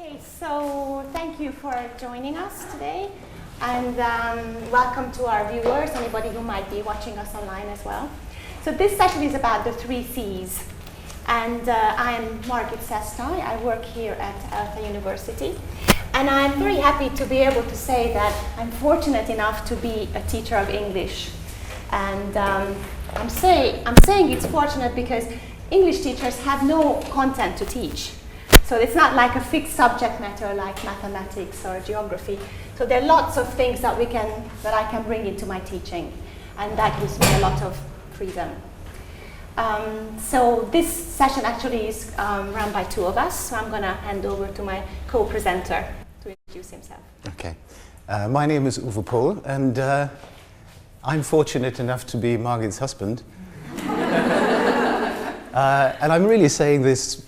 Okay, so thank you for joining us today, and welcome to our viewers, anybody who might be watching us online as well. So this session is about the 3 C's, and I am Margit Szesztay. I work here at ELTE University, and I'm very happy to be able to say that I'm fortunate enough to be a teacher of English. And I'm saying it's fortunate because English teachers have no content to teach. So it's not like a fixed subject matter like mathematics or geography. So there are lots of things that I can bring into my teaching, and that gives me a lot of freedom. So this session actually is run by 2 of us. So I'm going to hand over to my co-presenter to introduce himself. Okay. My name is Pohl, and I'm fortunate enough to be Margit's husband. And I'm really saying this,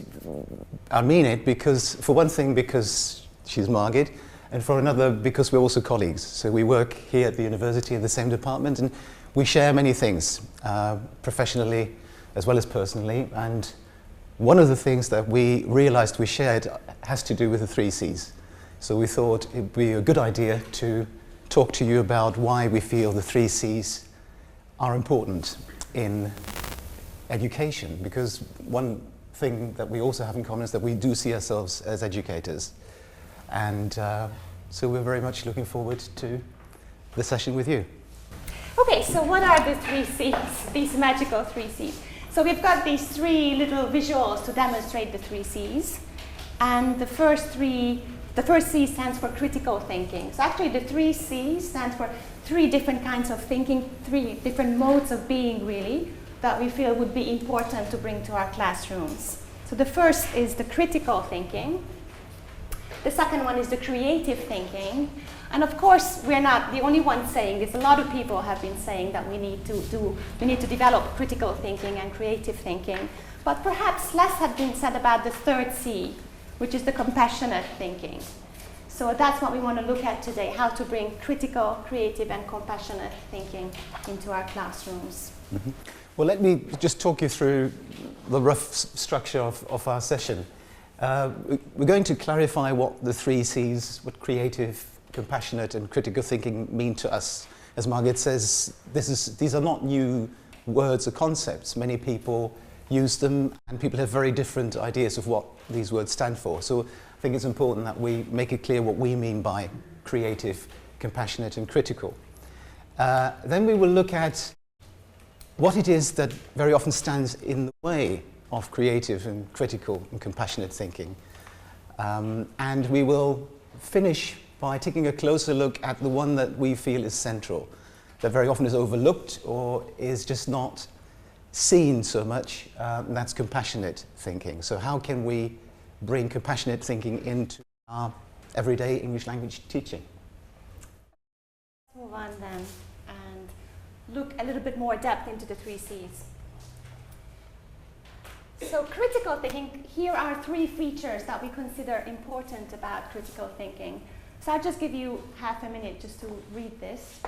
I mean it, because for one thing, because she's Margit, and for another, because we're also colleagues. So we work here at the university in the same department, and we share many things, professionally as well as personally. And one of the things that we realized we shared has to do with the 3 C's. So we thought it'd be a good idea to talk to you about why we feel the 3 C's are important in education, because one thing that we also have in common is that we do see ourselves as educators. And so we're very much looking forward to the session with you. Okay, so what are the 3 C's, these magical 3 C's? So we've got these 3 little visuals to demonstrate the 3 C's. And the first C stands for critical thinking. So actually the 3 C's stands for 3 different kinds of thinking, 3 different modes of being really, that we feel would be important to bring to our classrooms. So the first is the critical thinking. The second one is the creative thinking. And of course, we're not the only ones saying this. A lot of people have been saying that we need to develop critical thinking and creative thinking. But perhaps less had been said about the third C, which is the compassionate thinking. So that's what we want to look at today, how to bring critical, creative, and compassionate thinking into our classrooms. Mm-hmm. Well, let me just talk you through the rough structure of our session. We're going to clarify what the 3 C's, what creative, compassionate, and critical thinking mean to us. As Margit says, these are not new words or concepts. Many people use them, and people have very different ideas of what these words stand for. So I think it's important that we make it clear what we mean by creative, compassionate, and critical. Then we will look at what it is that very often stands in the way of creative and critical and compassionate thinking. And we will finish by taking a closer look at the one that we feel is central, that very often is overlooked or is just not seen so much, and that's compassionate thinking. So how can we bring compassionate thinking into our everyday English language teaching? Let's move on then and look a little bit more depth into the 3 C's. So critical thinking, here are 3 features that we consider important about critical thinking. So I'll just give you half a minute just to read this.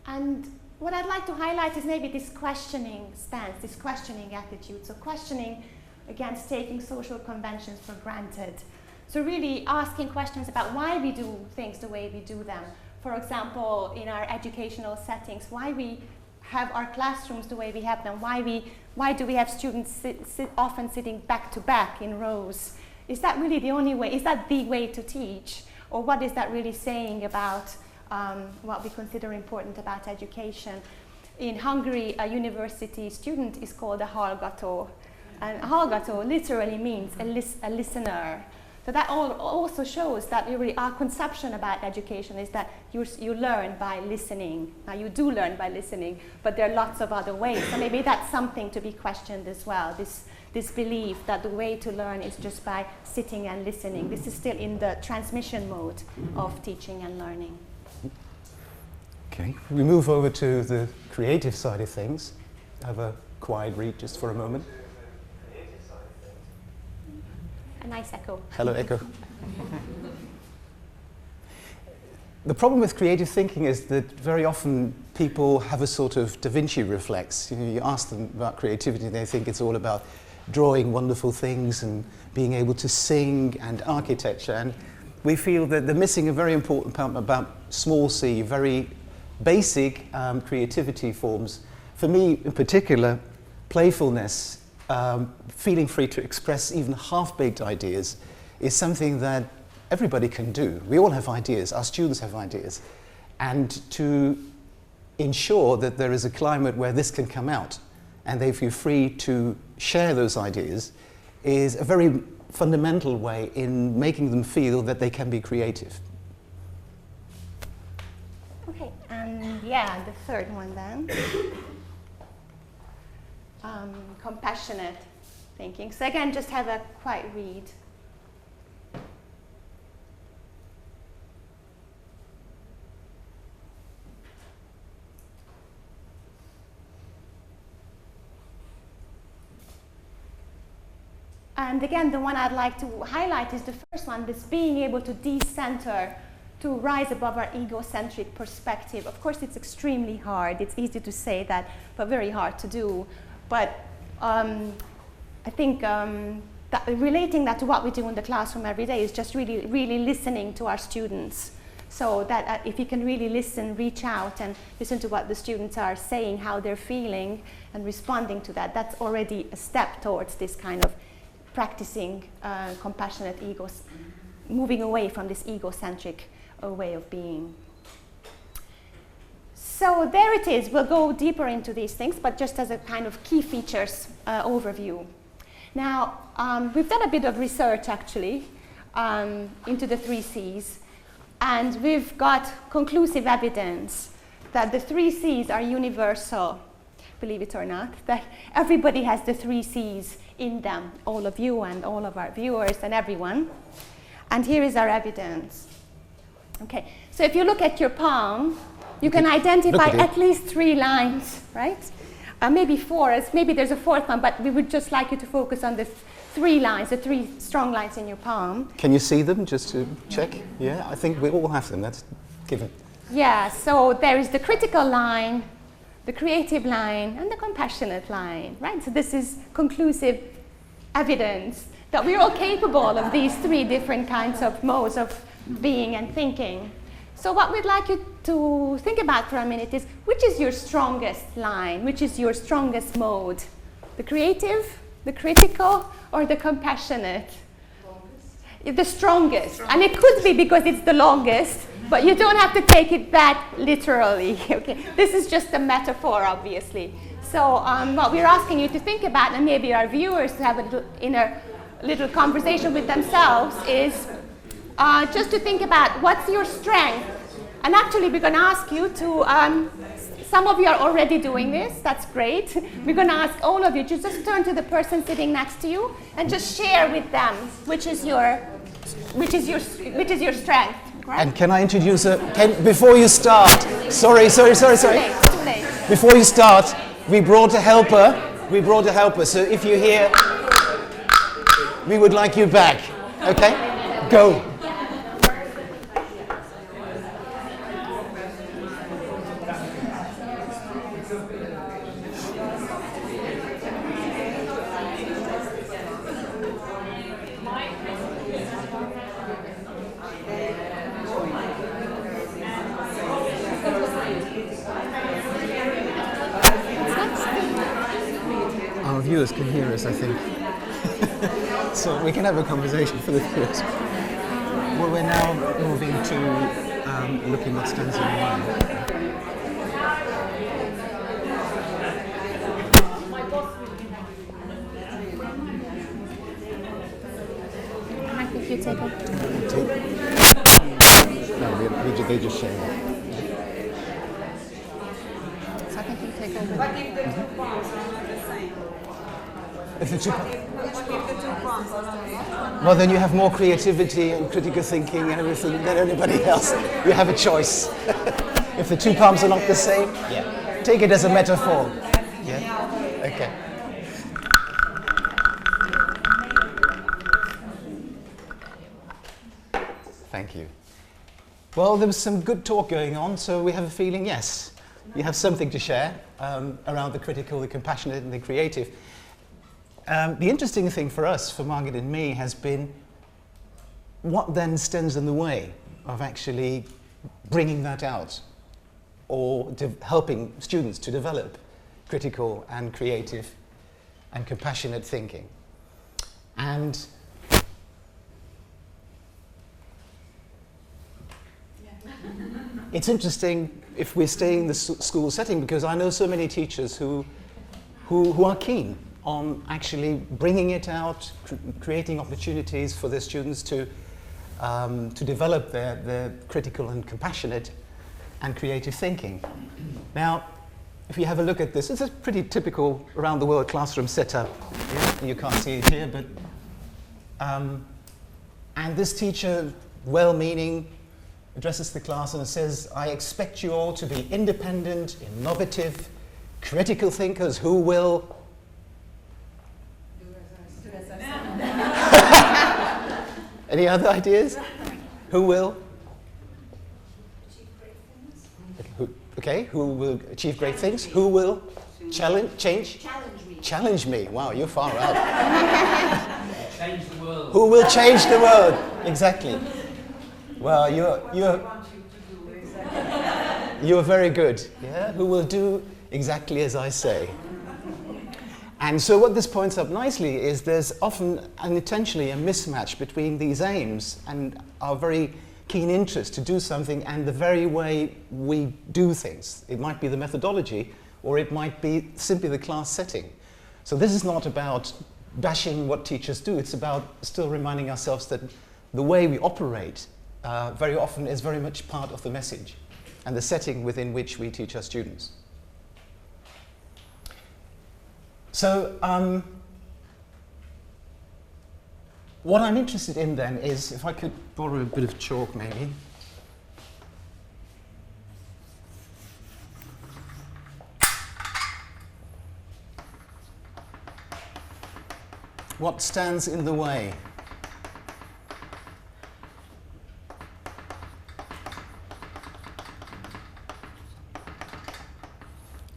And what I'd like to highlight is maybe this questioning stance, this questioning attitude. So questioning against taking social conventions for granted. So really asking questions about why we do things the way we do them. For example, in our educational settings, why we have our classrooms the way we have them, why do we have students often sitting back to back in rows? Is that really the only way? Is that the way to teach? Or what is that really saying about what we consider important about education? In Hungary, a university student is called a hallgató. And hallgató literally means a listener. So that also shows that really our conception about education is that you learn by listening. Now you do learn by listening, but there are lots of other ways. So maybe that's something to be questioned as well, this belief that the way to learn is just by sitting and listening. This is still in the transmission mode of teaching and learning. Okay, we move over to the creative side of things. Have a quiet read just for a moment. A nice echo. Hello, echo. The problem with creative thinking is that very often people have a sort of Da Vinci reflex. You know, you ask them about creativity, they think it's all about drawing wonderful things and being able to sing and architecture. And we feel that they're missing a very important part about small c, very basic creativity forms. For me, in particular, playfulness, feeling free to express even half-baked ideas is something that everybody can do. We all have ideas, our students have ideas. And to ensure that there is a climate where this can come out and they feel free to share those ideas is a very fundamental way in making them feel that they can be creative. Okay, and yeah, the third one then. Compassionate thinking. So again, just have a quiet read. And again, the one I'd like to highlight is the first one, this being able to decenter, to rise above our egocentric perspective. Of course, it's extremely hard. It's easy to say that, but very hard to do. But I think that relating that to what we do in the classroom every day is just really, really listening to our students. So that if you can really listen, reach out and listen to what the students are saying, how they're feeling, and responding to that, that's already a step towards this kind of practicing compassionate egos, moving away from this egocentric way of being. So there it is. We'll go deeper into these things, but just as a kind of key features overview. Now, we've done a bit of research, actually, into the 3 Cs, and we've got conclusive evidence that the 3 Cs are universal, believe it or not, that everybody has the 3 Cs in them, all of you and all of our viewers and everyone. And here is our evidence. Okay, so if you look at your palm, you can identify at least 3 lines, right? Maybe 4, maybe there's a 4th one, but we would just like you to focus on the 3 lines, the 3 strong lines in your palm. Can you see them, just to check? Yeah, I think we all have them, that's given. Yeah, so there is the critical line, the creative line, and the compassionate line, right? So this is conclusive evidence that we're all capable of these 3 different kinds of modes of being and thinking. So what we'd like you to think about for a minute is, which is your strongest line? Which is your strongest mode? The creative, the critical, or the compassionate? The strongest. And it could be because it's the longest, but you don't have to take it that literally. Okay? This is just a metaphor, obviously. So what we're asking you to think about, and maybe our viewers to have a little conversation with themselves, is just to think about what's your strength. And actually, we're going to ask you to, some of you are already doing this, that's great. We're going to ask all of you to just turn to the person sitting next to you and just share with them which is your strength. Right? And can I introduce before you start, sorry. Too late. Before you start, we brought a helper, so if you're here, we would like you back, okay? Go. Our viewers can hear us, I think. So we can have a conversation for the viewers. Well, we're now moving to looking what stands in the line. I think you take it. No, they just share that. So I think you take over. What if the 2 palms are not the same? If the 2 If the 2 palms are not the same? Well, then you have more creativity and critical thinking and everything than anybody else. You have a choice. If the 2 palms are not the same, take it as a metaphor. Yeah? Okay. Thank you. Well, there was some good talk going on, so we have a feeling, yes, you have something to share around the critical, the compassionate, and the creative. The interesting thing for us, for Margit and me, has been what then stands in the way of actually bringing that out or helping students to develop critical and creative and compassionate thinking. And it's interesting if we're staying in the school setting, because I know so many teachers who are keen on actually bringing it out, creating opportunities for their students to develop their critical and compassionate and creative thinking. Now, if you have a look at this, it's a pretty typical around the world classroom setup. Yeah? You can't see it here, but and this teacher, well-meaning, addresses the class and says, I expect you all to be independent, innovative, critical thinkers who will... Any other ideas? Who will? Achieve great things. Okay, who will achieve great things? Who will change? Challenge me. Wow, you're far out. Change the world. Who will change the world? Exactly. Well, you're very good. Yeah, who will do exactly as I say. And so what this points up nicely is there's often unintentionally a mismatch between these aims and our very keen interest to do something and the very way we do things. It might be the methodology, or it might be simply the class setting. So this is not about bashing what teachers do, it's about still reminding ourselves that the way we operate very often is very much part of the message and the setting within which we teach our students. So what I'm interested in then is, if I could borrow a bit of chalk maybe. What stands in the way?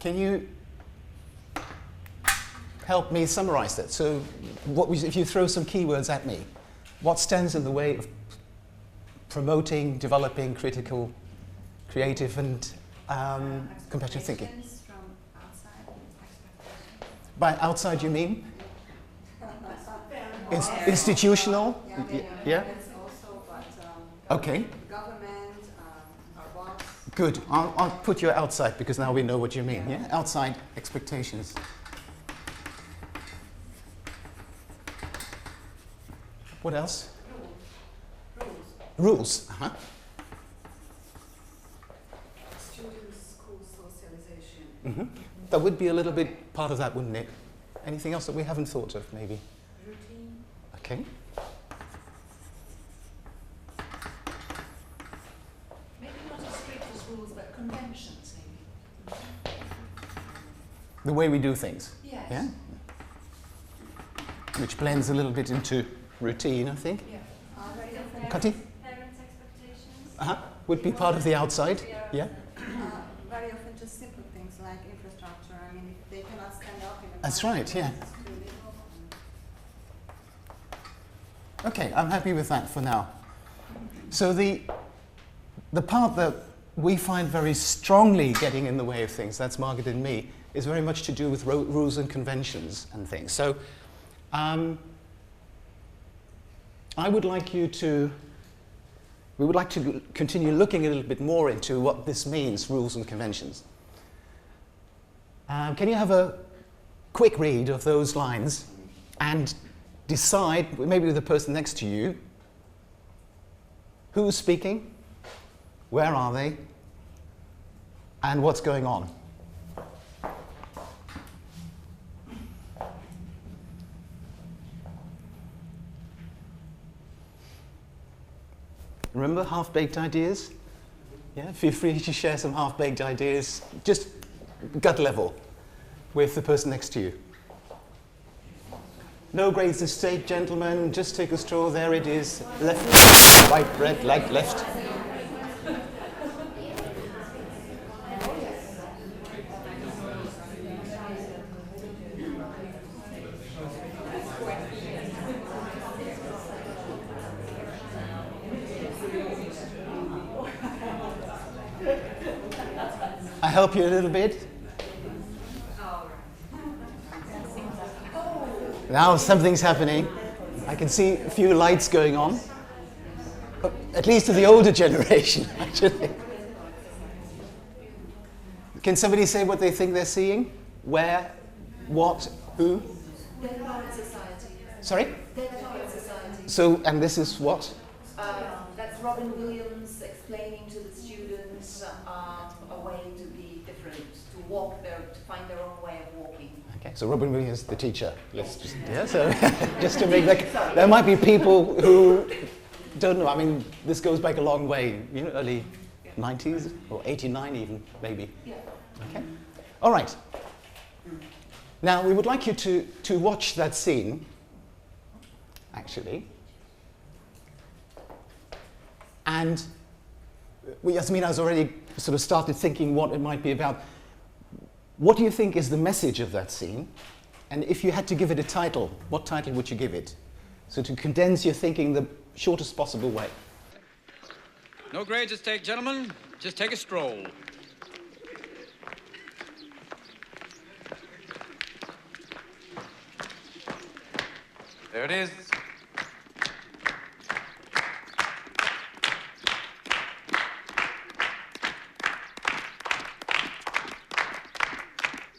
Can you help me summarize that? So if you throw some keywords at me, what stands in the way of promoting, developing critical, creative and compassionate thinking? From outside, expectations. By outside you mean? Institutional? Yeah? It's also, but Okay. government, our boss. Good. I'll put you outside because now we know what you mean. Yeah? Outside expectations. What else? Rules. Uh-huh. Students, school socialization. Mm-hmm. That would be a little bit part of that, wouldn't it? Anything else that we haven't thought of, maybe? Routine. Okay. Maybe not as strict as rules, but conventions, maybe. The way we do things. Yes. Yeah? Which blends a little bit into routine, I think. Yeah. Very often, Cutty? Parents' expectations. Uh-huh. Would be part of the outside. Yeah? very often just simple things like infrastructure. I mean, if they cannot stand up in a That's park, right, yeah. it's too little. Okay, I'm happy with that for now. So the part that we find very strongly getting in the way of things, that's Margit and me, is very much to do with rules and conventions and things. So we would like to continue looking a little bit more into what this means, rules and conventions. Can you have a quick read of those lines and decide, maybe with the person next to you, who's speaking, where are they, and what's going on? Remember half-baked ideas? Yeah, feel free to share some half-baked ideas, just gut level, with the person next to you. No grades this stage, gentlemen. Just take a stroll. There it is. Left, right, red, light, left. I help you a little bit. Now something's happening. I can see a few lights going on. At least to the older generation, actually. Can somebody say what they think they're seeing? Where? What? Who? Dead Poet Society. Sorry? Dead Poet Society. So, and this is what? That's Robin Williams explaining to the students a way to be different, to walk to find their own way of walking. Okay, so Robin Williams, the teacher. Let's just, yeah, so just to make that, there might be people who don't know. I mean, this goes back a long way, you know, early 90s or 89 even, maybe. Yeah. Okay. All right. Now, we would like you to watch that scene, actually. And Yasmina has already sort of started thinking what it might be about. What do you think is the message of that scene? And if you had to give it a title, what title would you give it? So to condense your thinking the shortest possible way. No grades at stake, gentlemen. Just take a stroll. There it is.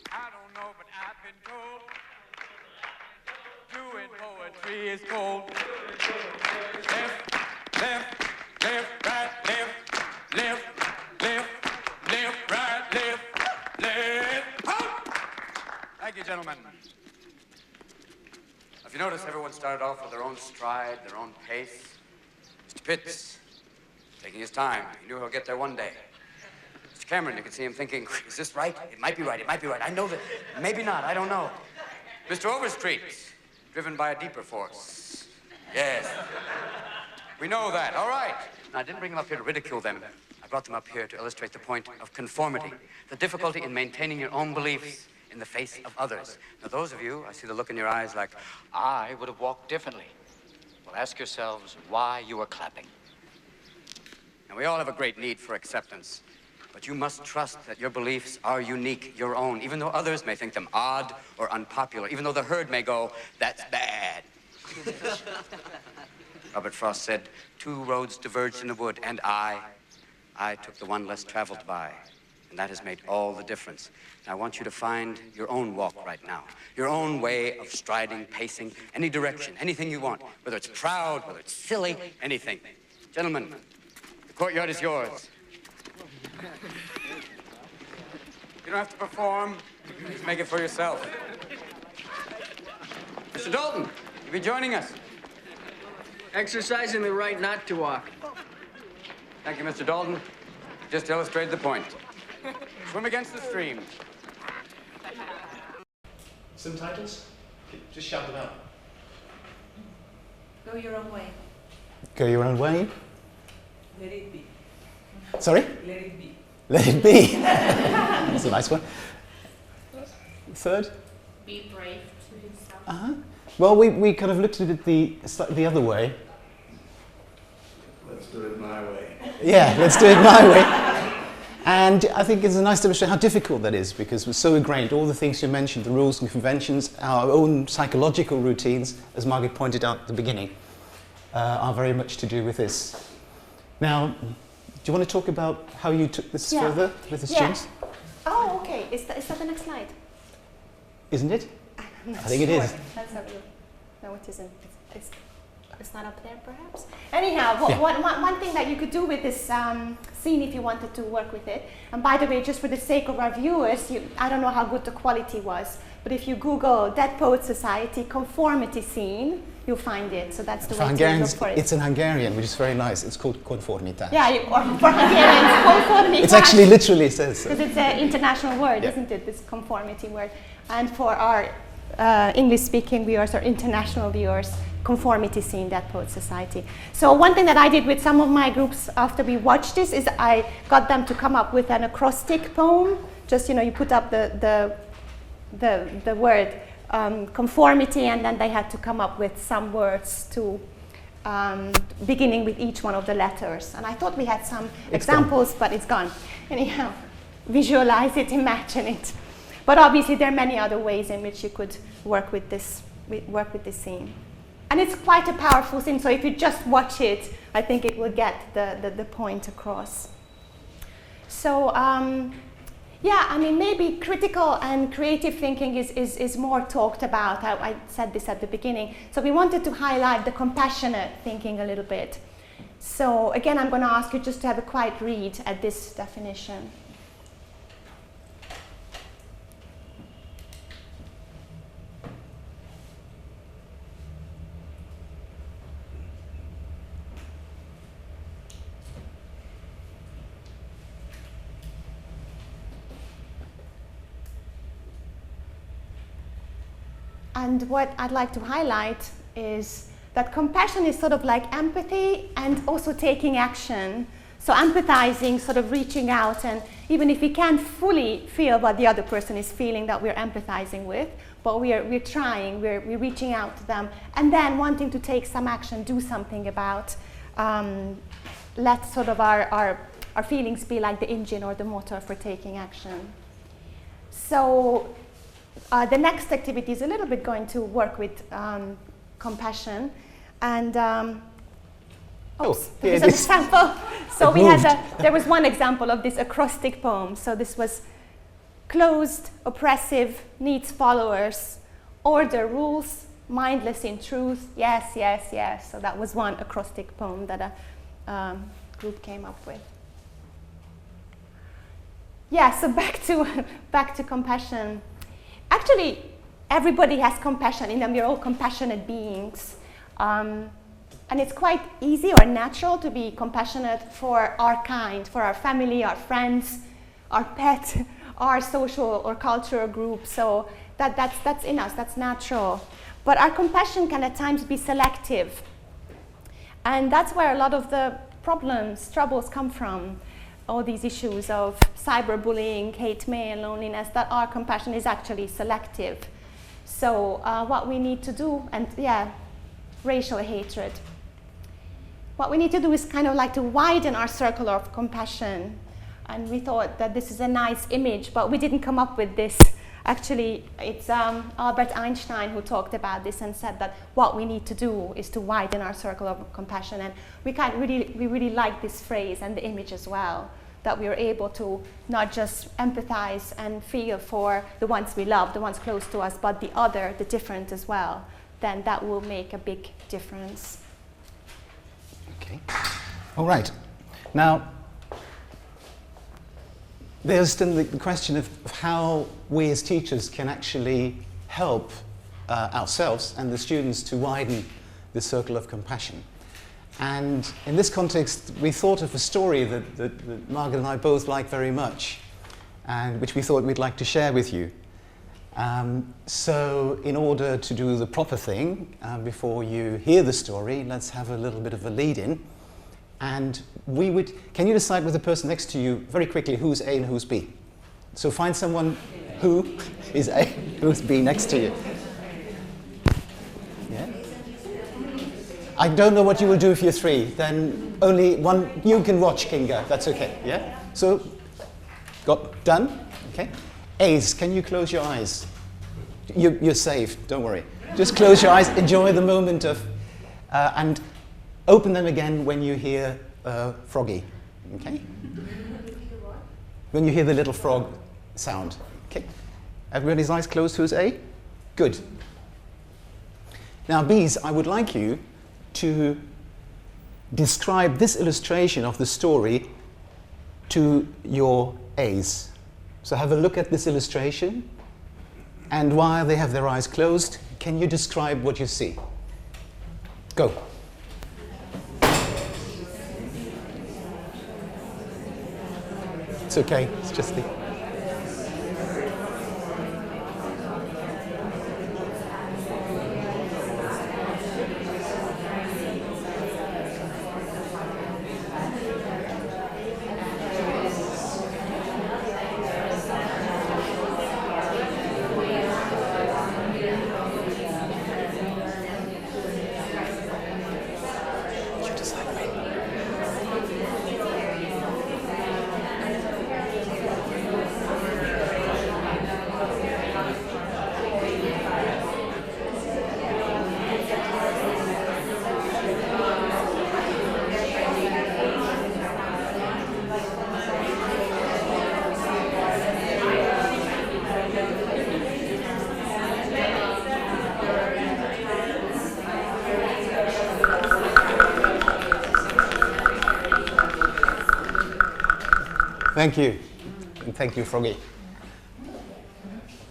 I don't know, but I've been told doing poetry is cold. Left, left, left, right, left, left, left, left, right, left, left. Halt! Thank you, gentlemen. If you notice, everyone started off with their own stride, their own pace. Mr. Pitts, taking his time. He knew he'll get there one day. Mr. Cameron, you could see him thinking, is this right? It might be right, it might be right. I know that. Maybe not, I don't know. Mr. Overstreet, driven by a deeper force. Yes. We know that, all right. Now, I didn't bring them up here to ridicule them. I brought them up here to illustrate the point of conformity, the difficulty in maintaining your own beliefs in the face of others. Now, those of you, I see the look in your eyes like, I would have walked differently. Well, ask yourselves why you are clapping. now we all have a great need for acceptance, but you must trust that your beliefs are unique, your own, even though others may think them odd or unpopular, even though the herd may go, that's bad. Robert Frost said, 2 roads diverged in the wood, and I took the one less traveled by. And that has made all the difference. Now, I want you to find your own walk right now, your own way of striding, pacing, any direction, anything you want, whether it's proud, whether it's silly, anything. Gentlemen, the courtyard is yours. You don't have to perform, just make it for yourself. Mr. Dalton, you'll be joining us. Exercising the right not to walk. Thank you, Mr. Dalton. Just illustrated the point. Swim against the stream. Some titles? Just shout them out. Go your own way. Go your own way. Let it be. Sorry? Let it be. Let it be. That's a nice one. Third? Be brave to yourself. Uh-huh. Well, we kind of looked at it slightly the other way. Let's do it my way. Yeah, let's do it my way. And I think it's a nice demonstration how difficult that is, because we're so ingrained. All the things you mentioned, the rules and conventions, our own psychological routines, as Margit pointed out at the beginning, are very much to do with this. Now, do you want to talk about how you took this further with the students? Oh, okay. Is that the next slide? Isn't it? I'm not I think it sure. is. Let's have a look. No, it isn't. It's not up there, perhaps. Anyhow, one thing that you could do with this scene, if you wanted to work with it, and by the way, just for the sake of our viewers, I don't know how good the quality was, but if you Google Dead Poet Society conformity scene, you'll find it. So that's the way to look for it. It's in Hungarian, which is very nice. It's called conformitas. Yeah, or for Hungarians, conformitas. It actually literally says so. Because it's an international word, isn't it? This conformity word. And for our English-speaking viewers or international viewers, conformity scene, Dead Poet Society. So one thing that I did with some of my groups after we watched this is I got them to come up with an acrostic poem. Just, you know, you put up the word conformity, and then they had to come up with some words to beginning with each one of the letters. And I thought we had some examples, but it's gone. Anyhow, visualize it, imagine it. But obviously there are many other ways in which you could work with this scene. And it's quite a powerful scene, so if you just watch it, I think it will get the point across. So, yeah, I mean, maybe critical and creative thinking is more talked about. I said this at the beginning. So we wanted to highlight the compassionate thinking a little bit. So again, I'm going to ask you just to have a quiet read at this definition. And what I'd like to highlight is that compassion is sort of like empathy and also taking action. So empathizing, sort of reaching out, and even if we can't fully feel what the other person is feeling that we're empathizing with, but we're trying, we're reaching out to them, and then wanting to take some action, do something about, let sort of our feelings be like the engine or the motor for taking action. So the next activity is a little bit going to work with compassion, and here's an example. So there was one example of this acrostic poem. So this was closed, oppressive, needs followers, order, rules, mindless in truth, yes, yes, yes. So that was one acrostic poem that a group came up with. Yeah, so back to compassion. Actually, everybody has compassion in them. We're all compassionate beings. And it's quite easy or natural to be compassionate for our kind, for our family, our friends, our pet, our social or cultural group. So that's in us, that's natural. But our compassion can at times be selective. And that's where a lot of the troubles come from. All these issues of cyberbullying, hate mail, loneliness, that our compassion is actually selective. So what we need to do, and racial hatred. What we need to do is kind of like to widen our circle of compassion. And we thought that this is a nice image, but we didn't come up with this. Actually, it's Albert Einstein who talked about this and said that what we need to do is to widen our circle of compassion. And we really like this phrase and the image as well, that we are able to not just empathize and feel for the ones we love, the ones close to us, but the other, the different as well. Then that will make a big difference. Okay. All right. Now, there's still the question of how we as teachers can actually help ourselves and the students to widen the circle of compassion. And in this context, we thought of a story that Margit and I both like very much, and which we thought we'd like to share with you. So in order to do the proper thing, before you hear the story, let's have a little bit of a lead-in. And can you decide with the person next to you very quickly who's A and who's B? So find someone who is A, who's B next to you. Yeah? I don't know what you will do if you're three. Then only one, you can watch Kinga, that's okay, yeah? So, done? Okay. A's, can you close your eyes? You're safe, don't worry. Just close your eyes, enjoy the moment of, and open them again when you hear froggy, okay? When you hear the little frog sound, okay? Everybody's eyes closed, who's A? Good. Now, B's, I would like you to describe this illustration of the story to your A's. So have a look at this illustration, and while they have their eyes closed, can you describe what you see? Go. It's okay, it's just the... Thank you. And thank you, Froggy.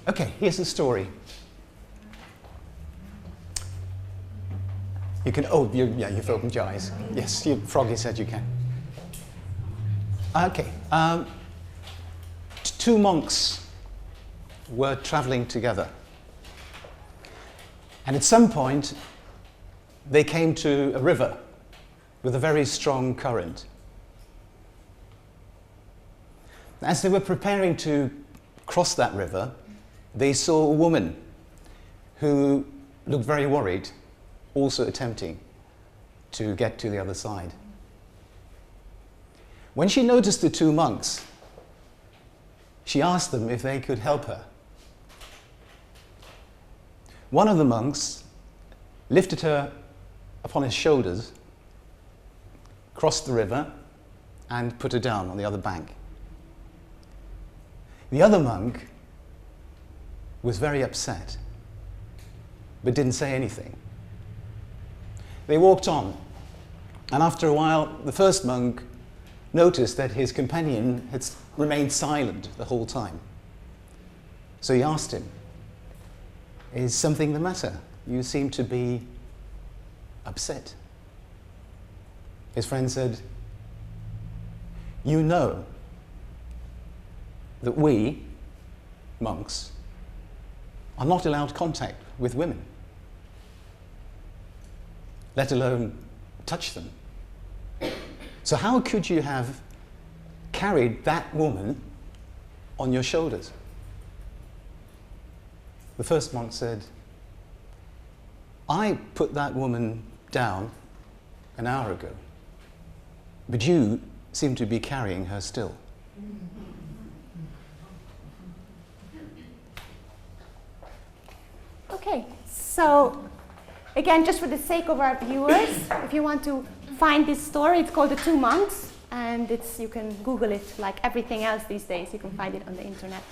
Okay, here's the story. You can, you've opened your eyes. Yes, Froggy said you can. Okay. Two monks were traveling together. And at some point, they came to a river with a very strong current. As they were preparing to cross that river, they saw a woman who looked very worried, also attempting to get to the other side. When she noticed the two monks, she asked them if they could help her. One of the monks lifted her upon his shoulders, crossed the river, and put her down on the other bank. The other monk was very upset, but didn't say anything. They walked on, and after a while, the first monk noticed that his companion had remained silent the whole time. So he asked him, "Is something the matter? You seem to be upset." His friend said, "You know that we, monks, are not allowed contact with women, let alone touch them. So how could you have carried that woman on your shoulders?" The first monk said, "I put that woman down an hour ago, but you seem to be carrying her still." Okay, so again, just for the sake of our viewers, if you want to find this story, it's called The Two Monks, and you can Google it like everything else these days. You can find it on the internet.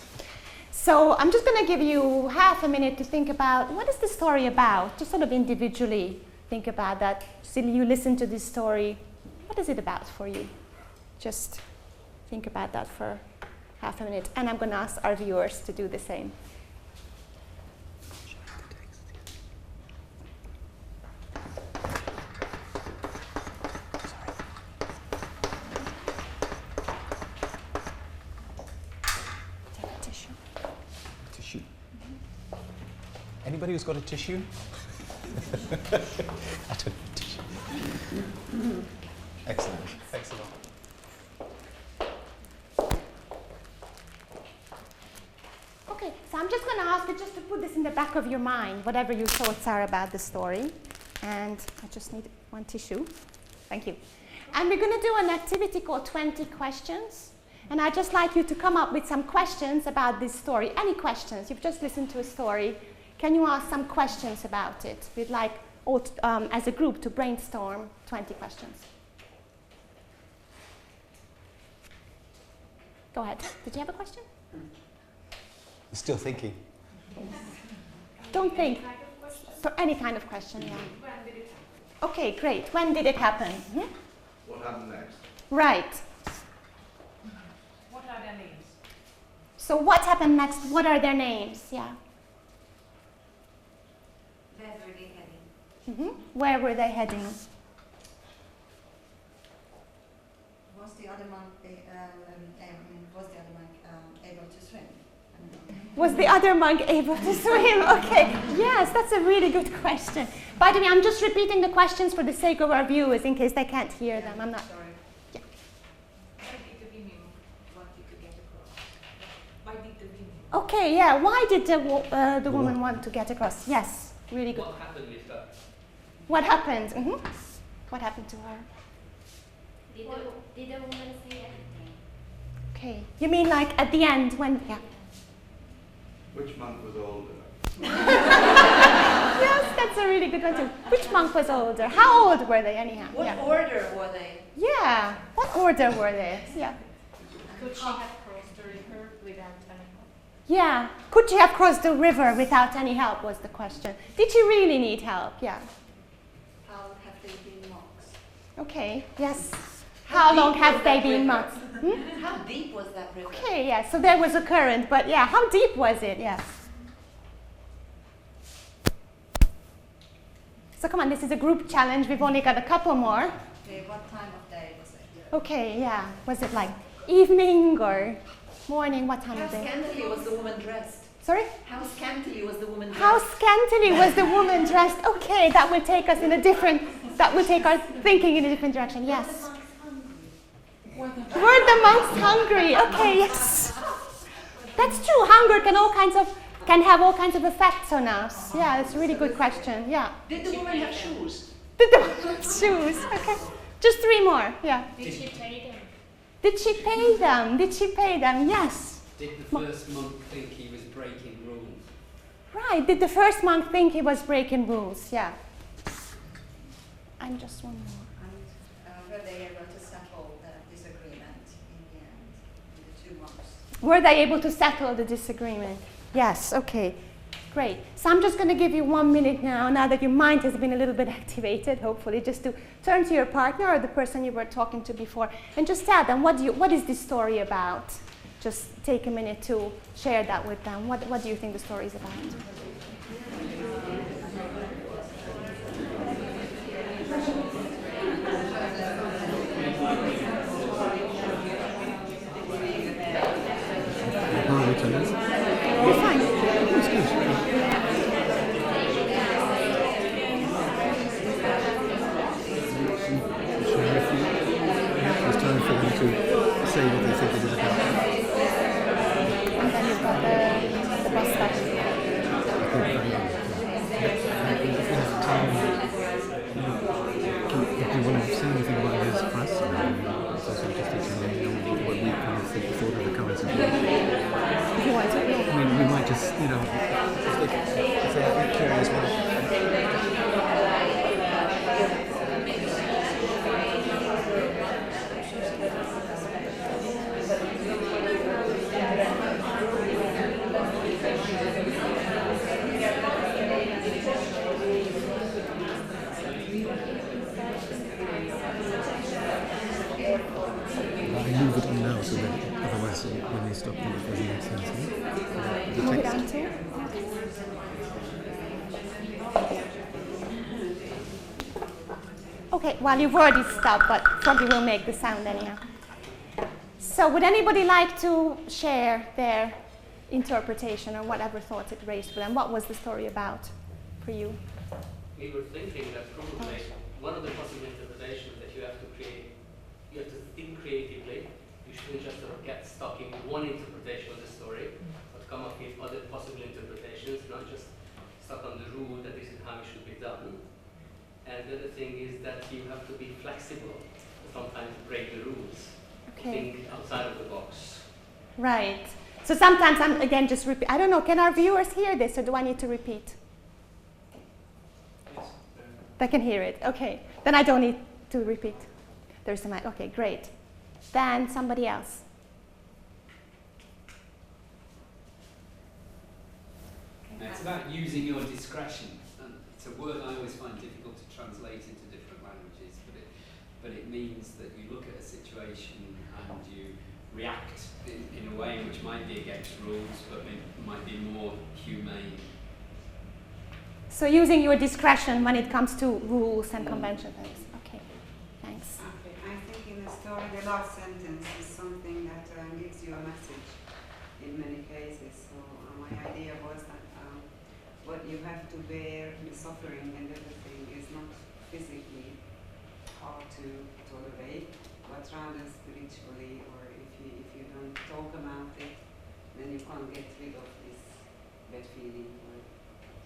So I'm just going to give you half a minute to think about what is the story about, just sort of individually think about that. So you listen to this story, what is it about for you? Just think about that for half a minute, and I'm going to ask our viewers to do the same. Anybody who's got a tissue? I don't have tissue. Excellent. Thanks a lot. Okay, so I'm just going to ask you just to put this in the back of your mind, whatever your thoughts are about the story. And I just need one tissue. Thank you. And we're going to do an activity called 20 questions. And I'd just like you to come up with some questions about this story. Any questions? You've just listened to a story. Can you ask some questions about it? We'd like, as a group, to brainstorm 20 questions. Go ahead. Did you have a question? Still thinking. Don't think. So any kind of question, yeah. When did it happen? Okay, great. When did it happen? What happened next? Right. What are their names? So what happened next? What are their names? Yeah. Where were they heading? Where were they heading? Was the other monk able to swim? Was the other monk able to swim? Okay, yes, that's a really good question. By the way, I'm just repeating the questions for the sake of our viewers in case they can't hear them. I'm not. Sorry. Yeah. Why did the women want to get across? Why did the women? Okay, yeah. Why did the woman want to get across? Yes, really good. What happened with her? What happened? What happened to her? Did the woman say anything? Okay. You mean like at the end when? Yeah. Which monk was older? Yes, that's a really good question. Which monk was older? How old were they anyhow? What order were they? Yeah. What order were they? Yeah. Could she have crossed the river without any help? Yeah. Could she have crossed the river without any help was the question. Did she really need help? Yeah. How have they been monks? Okay. Yes. How long have they been months? How deep was that river? Okay, yeah, so there was a current, but yeah, how deep was it? Yeah. So come on, this is a group challenge. We've only got a couple more. Okay, what time of day was it? Okay, yeah. Was it like evening or morning? What time How of day? scantily was the woman dressed? Sorry? How scantily was the woman dressed? How scantily was the woman dressed? Okay, that will take us in a different, that will take our thinking in a different direction. Yes. Were the monks hungry? Okay, yes. That's true. Hunger can have all kinds of effects on us. Yeah, that's a really good question. Yeah. Did the woman have shoes? Did the woman have shoes? Okay. Just 3 more. Yeah. Did she pay them? Did she pay them? Did she pay them? Yes. Did the first monk think he was breaking rules? Right. Did the first monk think he was breaking rules? Yeah. And just one more. And were they able to settle the disagreement in the end, with the 2 months? Were they able to settle the disagreement? Yes. Okay. Great. So I'm just going to give you 1 minute now that your mind has been a little bit activated, hopefully, just to turn to your partner or the person you were talking to before and just tell them, what is this story about? Just take a minute to share that with them. What do you think the story is about? You're fine. It's time for them to say what they think it is about. And then you've got the bus stop. Do you want to say anything about his press? It's also interesting to know what we kind of thought of the current situation. If you want to, yeah. I mean, we might just, if they're curious what. Move it on now so that otherwise when they stop it doesn't make sense. The Move it text. on to. Okay, well, you've already stopped, but probably will make the sound anyhow. So would anybody like to share their interpretation or whatever thoughts it raised for them? What was the story about for you? We were thinking that probably one of the possible interpretations that you have to create, you have to think creatively. You shouldn't just sort of get stuck in one interpretation of the story, but come up with other possible interpretations, not just stuck on the rule that this is how it should be done. And the other thing is that you have to be flexible, sometimes break the rules, think outside of the box. Right. So sometimes I'm, again, just repeat. I don't know, can our viewers hear this or do I need to repeat? Yes. They can hear it. Okay. Then I don't need to repeat. There's a mic. Okay, great. Then somebody else. It's about using your discretion. And it's a word I always find difficult to translate into different languages, but it means that you look at a situation and you react in a way which might be against rules, but might be more humane. So using your discretion when it comes to rules and conventions. Okay, thanks. I think in the story the last sentence is something that gives you a message in many cases. So my idea was that what you have to bear, the suffering and everything is not physically hard to tolerate, but rather spiritually, or if you don't talk about it, then you can't get rid of this bad feeling or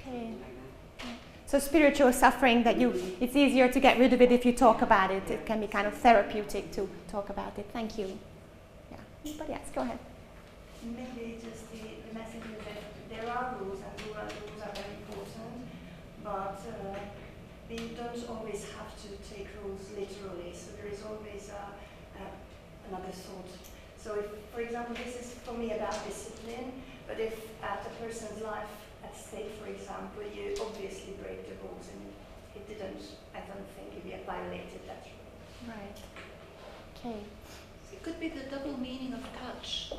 something like that. So spiritual suffering, that it's easier to get rid of it if you talk about it. It can be kind of therapeutic to talk about it. Thank you. Yeah. Anybody else? Go ahead. Maybe just the message is that there are rules and rules are very important, but we don't always have to take rules literally. So there is always another thought. So if, for example, this is for me about discipline, but if at a person's life at stake, for example, you obviously break the rules and I don't think you violated that rule. Right. Okay. It could be the double meaning of touch.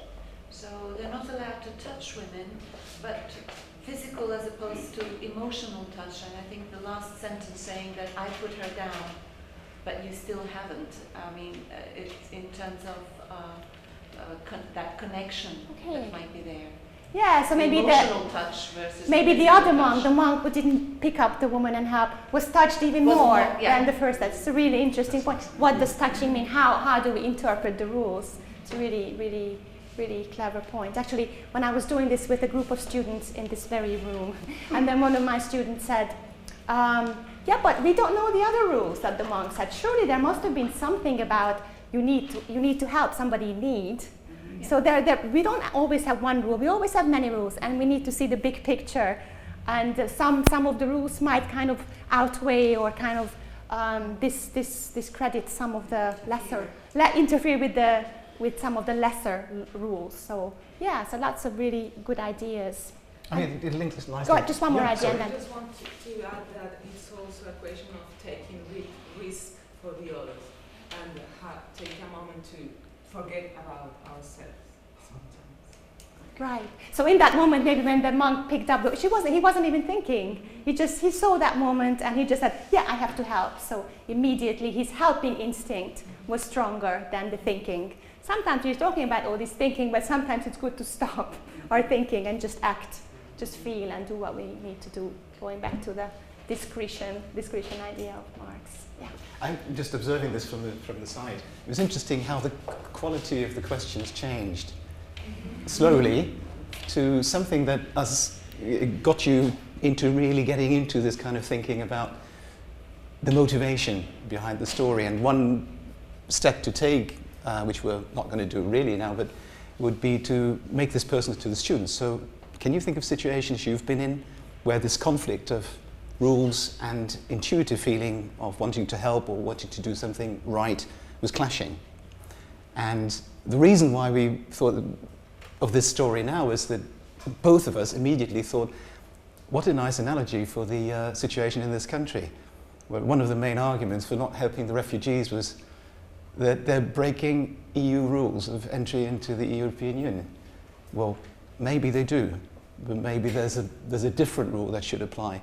So they're not allowed to touch women, but physical as opposed to emotional touch. And I think the last sentence saying that I put her down, but you still haven't. I mean, it's in terms of that connection that might be there. Yeah, so maybe emotional touch versus maybe the other monk, the monk who didn't pick up the woman and help, was touched even more than the first. That's a really interesting point. What does touching mean? How do we interpret the rules? It's a really, really, really clever point. Actually, when I was doing this with a group of students in this very room, and then one of my students said, yeah, but we don't know the other rules that the monk said. Surely there must have been something about you need to help somebody in need. So we don't always have one rule. We always have many rules, and we need to see the big picture. And some of the rules might kind of outweigh or kind of discredit some of the lesser, interfere with some of the lesser rules. So yeah, so lots of really good ideas. I mean, it links nicely. Go on, just one more idea. I just want to add that it's also a question of taking risk for the others and take a moment to forget about ourselves sometimes. Right. So in that moment, maybe when the monk picked up, he wasn't even thinking. He saw that moment and he just said, yeah, I have to help. So immediately his helping instinct was stronger than the thinking. Sometimes we're talking about all this thinking, but sometimes it's good to stop our thinking and just act, just feel and do what we need to do. Going back to the discretion idea of Marx. Yeah. I'm just observing this from the side. It was interesting how the quality of the questions changed slowly to something that got you into really getting into this kind of thinking about the motivation behind the story. And one step to take, which we're not going to do really now, but would be to make this personal to the students. So can you think of situations you've been in where this conflict of rules and intuitive feeling of wanting to help or wanting to do something right was clashing? And the reason why we thought of this story now is that both of us immediately thought, what a nice analogy for the situation in this country. Well, one of the main arguments for not helping the refugees was that they're breaking EU rules of entry into the European Union. Well, maybe they do, but maybe there's a different rule that should apply,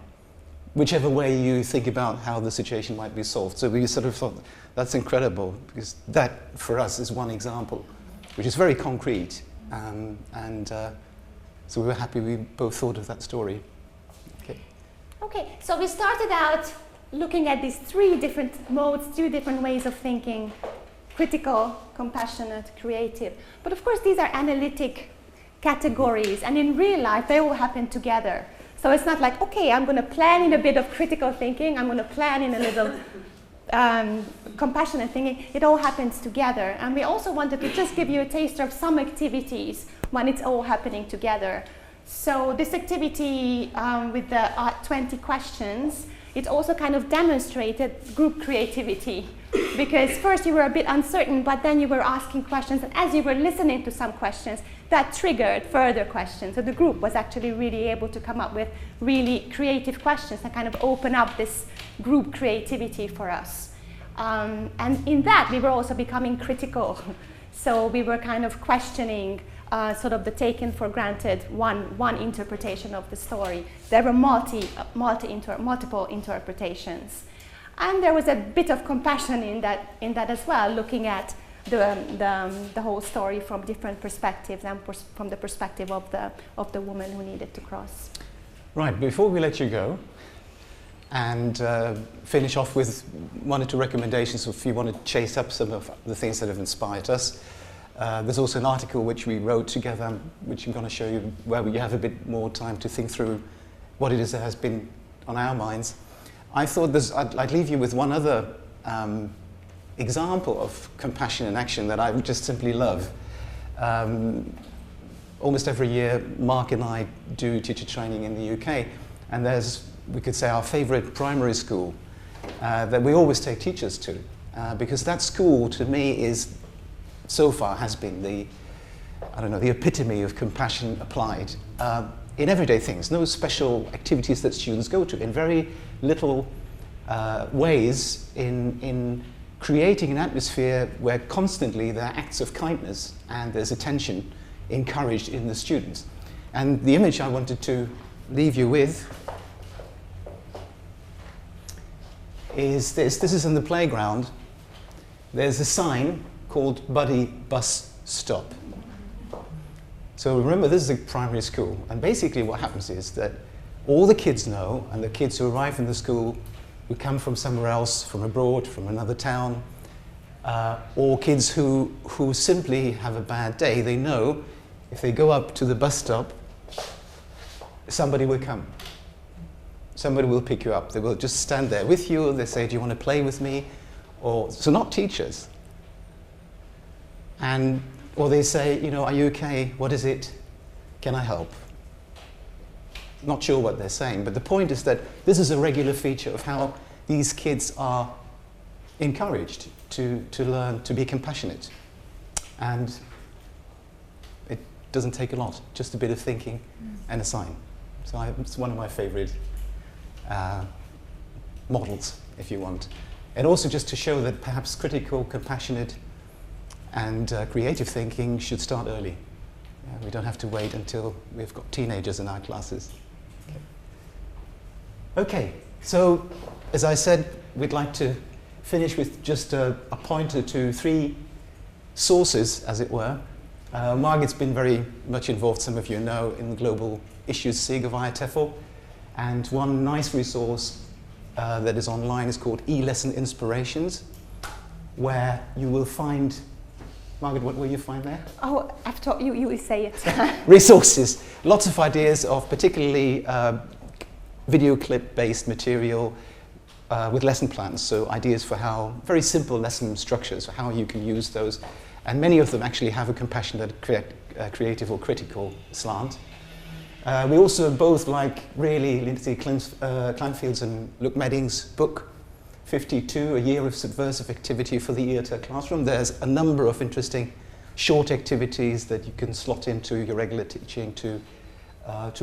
whichever way you think about how the situation might be solved. So we sort of thought, that's incredible, because that, for us, is one example, which is very concrete. So we were happy we both thought of that story. Okay, so we started out looking at these three different modes, three different ways of thinking: critical, compassionate, creative. But of course, these are analytic categories, and in real life, they all happen together. So it's not like, okay, I'm going to plan in a bit of critical thinking, I'm going to plan in a little compassionate thinking. It all happens together. And we also wanted to just give you a taster of some activities when it's all happening together. So this activity with the 20 questions, it also kind of demonstrated group creativity. Because first you were a bit uncertain, but then you were asking questions, and as you were listening to some questions, that triggered further questions. So the group was actually really able to come up with really creative questions that kind of open up this group creativity for us. And in that, we were also becoming critical. So we were kind of questioning sort of the taken for granted one interpretation of the story. There were multiple interpretations. And there was a bit of compassion in that as well, looking at the whole story from different perspectives and from the perspective of the woman who needed to cross. Right, before we let you go and finish off with one or two recommendations if you want to chase up some of the things that have inspired us, there's also an article which we wrote together, which I'm going to show you, where you have a bit more time to think through what it is that has been on our minds. I thought I'd leave you with one other example of compassion in action that I just simply love. Almost every year, Mark and I do teacher training in the UK, and there's, we could say, our favourite primary school that we always take teachers to, because that school, to me, so far has been the epitome of compassion applied in everyday things. No special activities that students go to, in very little ways, in creating an atmosphere where constantly there are acts of kindness and there's attention encouraged in the students. And the image I wanted to leave you with is this. This is in the playground. There's a sign called Buddy Bus Stop. So remember, this is a primary school, and basically what happens is that all the kids know, and the kids who arrive in the school who come from somewhere else, from abroad, from another town, or kids who simply have a bad day, they know if they go up to the bus stop, somebody will come. Somebody will pick you up. They will just stand there with you. They say, do you want to play with me? Or, so not teachers. Or they say, you know, are you okay? What is it? Can I help? Not sure what they're saying, but the point is that this is a regular feature of how these kids are encouraged to learn to be compassionate. And it doesn't take a lot, just a bit of thinking and a sign. So it's one of my favorite models, if you want. And also just to show that perhaps critical, compassionate, and creative thinking should start early. We don't have to wait until we've got teenagers in our classes. Okay, so as I said, we'd like to finish with just a pointer to 3 sources, as it were. Margit's been very much involved, some of you know, in the global issues SIG of IATEFL. And one nice resource that is online is called E-Lesson Inspirations, where you will find, Margit, what will you find there? Oh, I've taught you, you will say it. Resources, lots of ideas of particularly video clip-based material with lesson plans, so ideas for how, very simple lesson structures, for how you can use those. And many of them actually have a compassionate, creative or critical slant. We also both like really Lindsay Clanfield's and Luke Medding's book, 52, A Year of Subversive Activity for the ELTE Classroom. There's a number of interesting short activities that you can slot into your regular teaching to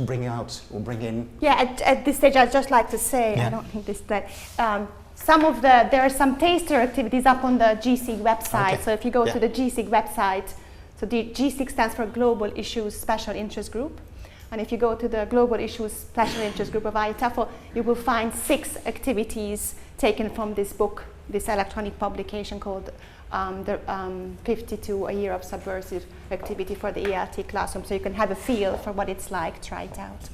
bring out or bring in. Yeah, at this stage I'd just like to say, I don't think this, that there are some taster activities up on the GSIG website. Okay. So if you go to the GSIG website, so the GSIG stands for Global Issues Special Interest Group. And if you go to the Global Issues Special Interest Group of IATEFL, you will find 6 activities taken from this book, this electronic publication called 52, A Year of Subversive Activity for the ELTE Classroom. So you can have a feel for what it's like, try it out.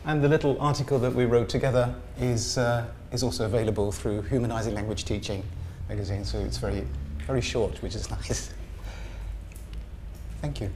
And the little article that we wrote together is also available through Humanizing Language Teaching magazine. So it's very, very short, which is nice. Thank you.